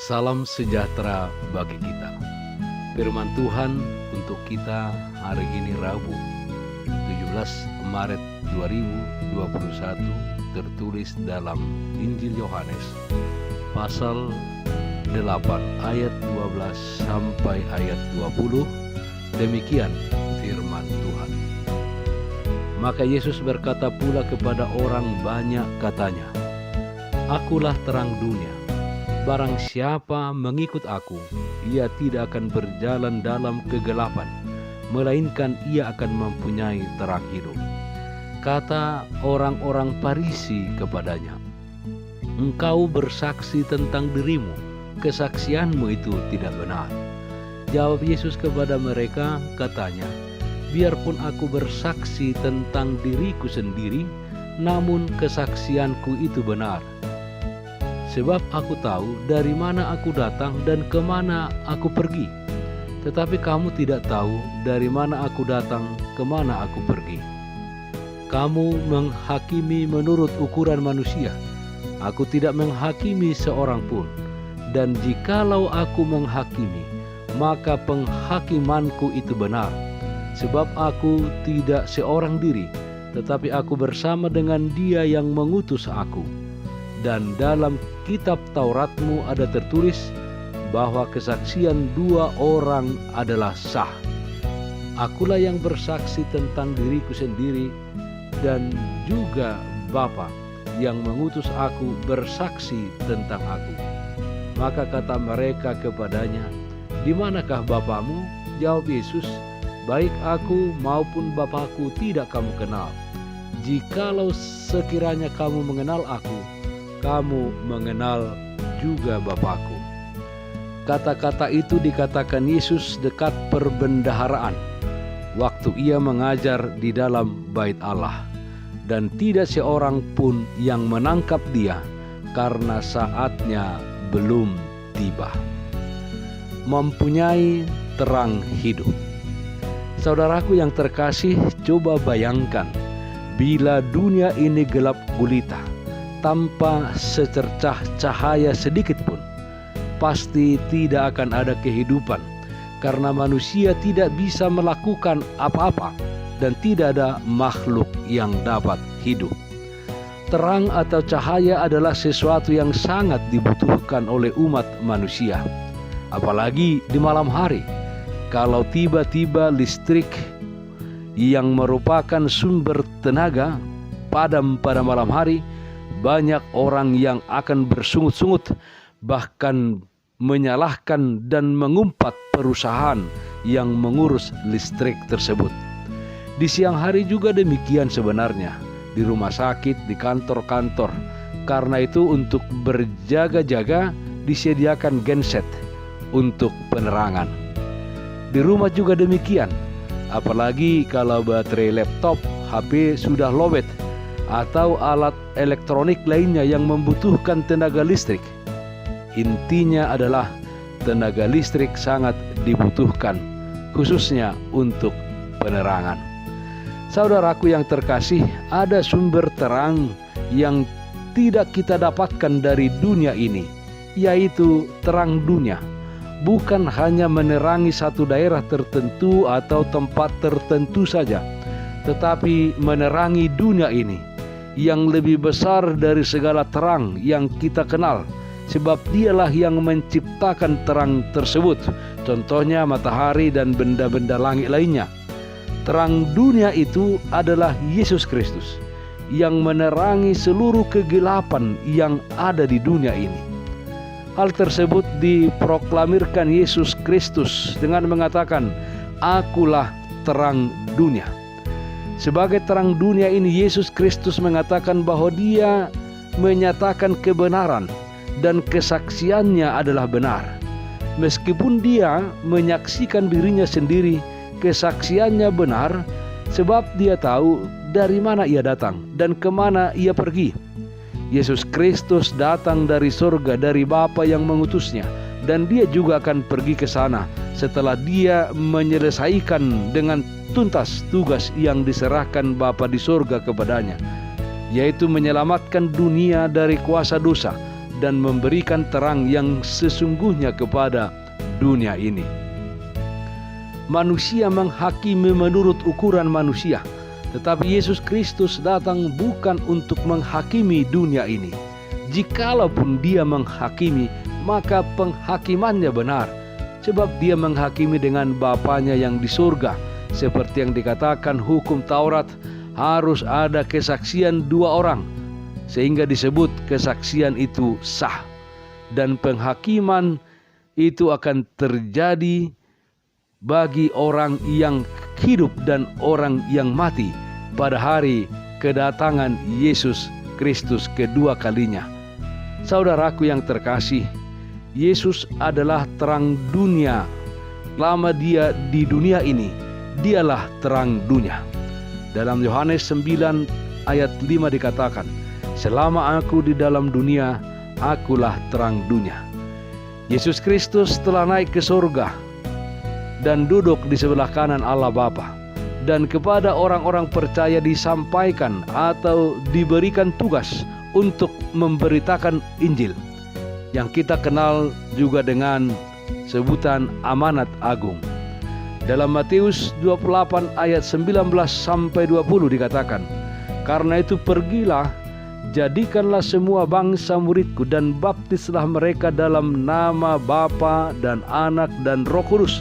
Salam sejahtera bagi kita. Firman Tuhan untuk kita hari ini Rabu 17 Maret 2021 tertulis dalam Injil Yohanes pasal 8 ayat 12 sampai ayat 20. Demikian firman Tuhan. Maka Yesus berkata pula kepada orang banyak katanya, "Akulah terang dunia. Barang siapa mengikut aku, ia tidak akan berjalan dalam kegelapan, melainkan ia akan mempunyai terang hidup." Kata orang-orang Farisi kepadanya, "Engkau bersaksi tentang dirimu, kesaksianmu itu tidak benar." Jawab Yesus kepada mereka, katanya, "Biarpun aku bersaksi tentang diriku sendiri, namun kesaksianku itu benar. Sebab aku tahu dari mana aku datang dan kemana aku pergi. Tetapi kamu tidak tahu dari mana aku datang, kemana aku pergi. Kamu menghakimi menurut ukuran manusia. Aku tidak menghakimi seorang pun. Dan jikalau aku menghakimi, maka penghakimanku itu benar. Sebab aku tidak seorang diri, tetapi aku bersama dengan Dia yang mengutus aku. Dan dalam kitab Tauratmu ada tertulis bahwa kesaksian dua orang adalah sah. Akulah yang bersaksi tentang diriku sendiri, dan juga Bapa yang mengutus aku bersaksi tentang aku." Maka kata mereka kepadanya, "Di manakah Bapamu?" Jawab Yesus, "Baik aku maupun Bapakku tidak kamu kenal. Jikalau sekiranya kamu mengenal aku, kamu mengenal juga Bapakku." Kata-kata itu dikatakan Yesus dekat perbendaharaan, waktu ia mengajar di dalam bait Allah, dan tidak seorang pun yang menangkap dia, karena saatnya belum tiba. Mempunyai terang hidup. Saudaraku yang terkasih, coba bayangkan bila dunia ini gelap gulita, tanpa secercah cahaya sedikit pun, pasti tidak akan ada kehidupan, karena manusia tidak bisa melakukan apa-apa dan tidak ada makhluk yang dapat hidup. Terang atau cahaya adalah sesuatu yang sangat dibutuhkan oleh umat manusia, apalagi di malam hari. Kalau tiba-tiba listrik yang merupakan sumber tenaga padam pada malam hari, banyak orang yang akan bersungut-sungut, bahkan menyalahkan dan mengumpat perusahaan yang mengurus listrik tersebut. Di siang hari juga demikian sebenarnya, di rumah sakit, di kantor-kantor. Karena itu untuk berjaga-jaga disediakan genset untuk penerangan. Di rumah juga demikian, apalagi kalau baterai laptop, HP sudah lowet, atau alat elektronik lainnya yang membutuhkan tenaga listrik. Intinya adalah tenaga listrik sangat dibutuhkan, khususnya untuk penerangan. Saudaraku yang terkasih, ada sumber terang yang tidak kita dapatkan dari dunia ini, yaitu terang dunia. Bukan hanya menerangi satu daerah tertentu atau tempat tertentu saja, tetapi menerangi dunia ini yang lebih besar dari segala terang yang kita kenal, sebab Dialah yang menciptakan terang tersebut, contohnya matahari dan benda-benda langit lainnya. Terang dunia itu adalah Yesus Kristus yang menerangi seluruh kegelapan yang ada di dunia ini. Hal tersebut diproklamirkan Yesus Kristus dengan mengatakan, "Akulah terang dunia." Sebagai terang dunia ini, Yesus Kristus mengatakan bahwa Dia menyatakan kebenaran dan kesaksiannya adalah benar. Meskipun Dia menyaksikan dirinya sendiri, kesaksiannya benar, sebab Dia tahu dari mana Ia datang dan kemana Ia pergi. Yesus Kristus datang dari surga, dari Bapa yang mengutusnya, dan Dia juga akan pergi ke sana setelah Dia menyelesaikan dengan tuntas tugas yang diserahkan Bapa di surga kepadanya, yaitu menyelamatkan dunia dari kuasa dosa dan memberikan terang yang sesungguhnya kepada dunia ini. Manusia menghakimi menurut ukuran manusia, tetapi Yesus Kristus datang bukan untuk menghakimi dunia ini. Jikalaupun dia menghakimi, maka penghakimannya benar, sebab dia menghakimi dengan Bapanya yang di surga. Seperti yang dikatakan hukum Taurat, harus ada kesaksian 2 orang, sehingga disebut kesaksian itu sah. Dan penghakiman itu akan terjadi bagi orang yang hidup dan orang yang mati pada hari kedatangan Yesus Kristus kedua kalinya. Saudaraku yang terkasih, Yesus adalah terang dunia. Lama dia di dunia ini, dialah terang dunia. Dalam Yohanes 9 ayat 5 dikatakan, selama aku di dalam dunia, akulah terang dunia. Yesus Kristus telah naik ke surga dan duduk di sebelah kanan Allah Bapa. Dan kepada orang-orang percaya disampaikan atau diberikan tugas untuk memberitakan Injil, yang kita kenal juga dengan sebutan amanat agung. Dalam Matius 28 ayat 19 sampai 20 dikatakan, karena itu pergilah, jadikanlah semua bangsa muridku dan baptislah mereka dalam nama Bapa dan Anak dan Roh Kudus,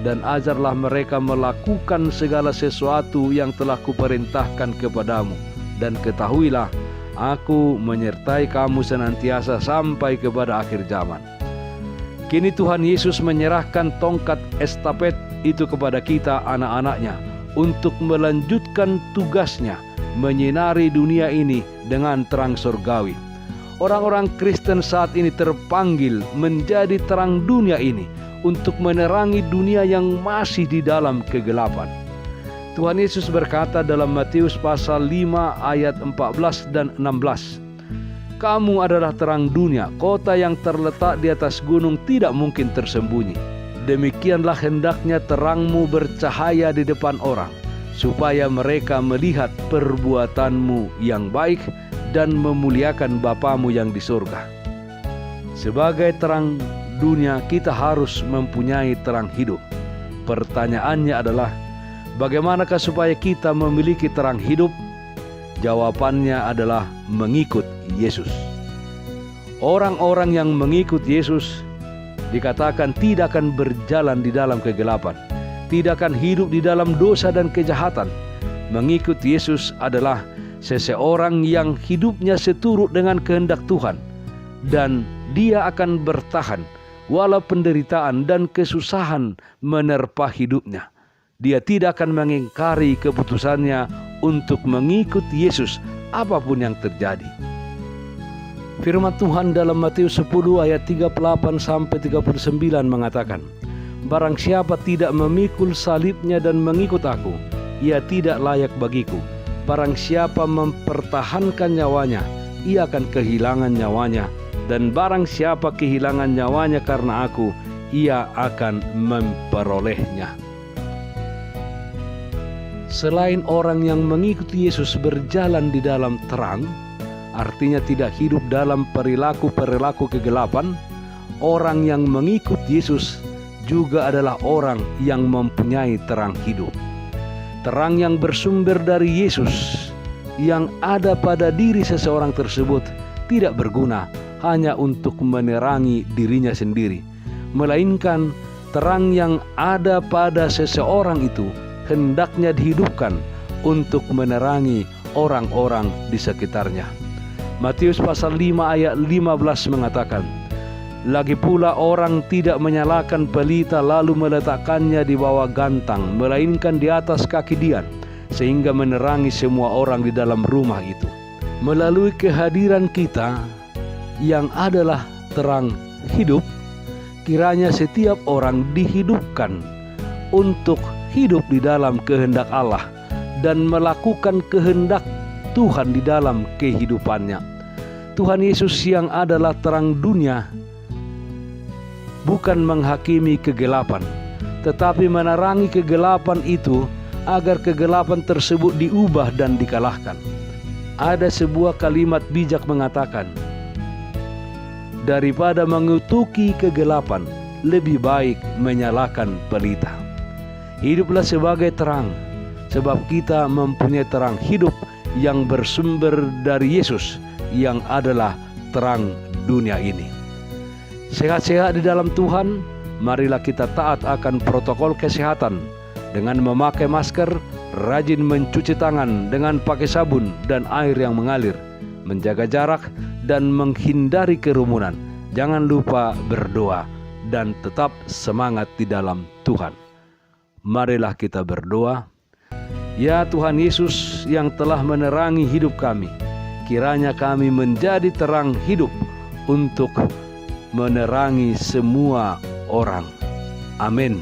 dan ajarlah mereka melakukan segala sesuatu yang telah kuperintahkan kepadamu. Dan ketahuilah, aku menyertai kamu senantiasa sampai kepada akhir zaman. Kini Tuhan Yesus menyerahkan tongkat estafet itu kepada kita anak-anaknya untuk melanjutkan tugasnya menyinari dunia ini dengan terang surgawi. Orang-orang Kristen saat ini terpanggil menjadi terang dunia ini untuk menerangi dunia yang masih di dalam kegelapan. Tuhan Yesus berkata dalam Matius pasal 5 ayat 14 dan 16, kamu adalah terang dunia, kota yang terletak di atas gunung tidak mungkin tersembunyi. Demikianlah hendaknya terangmu bercahaya di depan orang, supaya mereka melihat perbuatanmu yang baik dan memuliakan Bapamu yang di surga. Sebagai terang dunia, kita harus mempunyai terang hidup. Pertanyaannya adalah, bagaimanakah supaya kita memiliki terang hidup? Jawabannya adalah mengikut Yesus. Orang-orang yang mengikut Yesus dikatakan tidak akan berjalan di dalam kegelapan, tidak akan hidup di dalam dosa dan kejahatan. Mengikut Yesus adalah seseorang yang hidupnya seturut dengan kehendak Tuhan, dan dia akan bertahan walau penderitaan dan kesusahan menerpa hidupnya. Dia tidak akan mengingkari keputusannya untuk mengikut Yesus apapun yang terjadi. Firman Tuhan dalam Matius 10 ayat 38 sampai 39 mengatakan, barang siapa tidak memikul salibnya dan mengikut aku, ia tidak layak bagiku. Barang siapa mempertahankan nyawanya, ia akan kehilangan nyawanya. Dan barang siapa kehilangan nyawanya karena aku, ia akan memperolehnya. Selain orang yang mengikuti Yesus berjalan di dalam terang, artinya tidak hidup dalam perilaku-perilaku kegelapan, orang yang mengikut Yesus juga adalah orang yang mempunyai terang hidup. Terang yang bersumber dari Yesus yang ada pada diri seseorang tersebut tidak berguna hanya untuk menerangi dirinya sendiri, melainkan terang yang ada pada seseorang itu hendaknya dihidupkan untuk menerangi orang-orang di sekitarnya. Matius pasal 5 ayat 15 mengatakan, lagi pula orang tidak menyalakan pelita lalu meletakkannya di bawah gantang, melainkan di atas kaki dian, sehingga menerangi semua orang di dalam rumah itu. Melalui kehadiran kita yang adalah terang hidup, kiranya setiap orang dihidupkan untuk hidup di dalam kehendak Allah dan melakukan kehendak Tuhan di dalam kehidupannya. Tuhan Yesus yang adalah terang dunia bukan menghakimi kegelapan, tetapi menerangi kegelapan itu agar kegelapan tersebut diubah dan dikalahkan. Ada sebuah kalimat bijak mengatakan, daripada mengutuki kegelapan, lebih baik menyalakan pelita. Hiduplah sebagai terang, sebab kita mempunyai terang hidup yang bersumber dari Yesus yang adalah terang dunia ini. Sehat-sehat di dalam Tuhan, marilah kita taat akan protokol kesehatan dengan memakai masker, rajin mencuci tangan dengan pakai sabun dan air yang mengalir, menjaga jarak dan menghindari kerumunan. Jangan lupa berdoa dan tetap semangat di dalam Tuhan. Marilah kita berdoa. Ya Tuhan Yesus yang telah menerangi hidup kami, kiranya kami menjadi terang hidup untuk menerangi semua orang. Amin.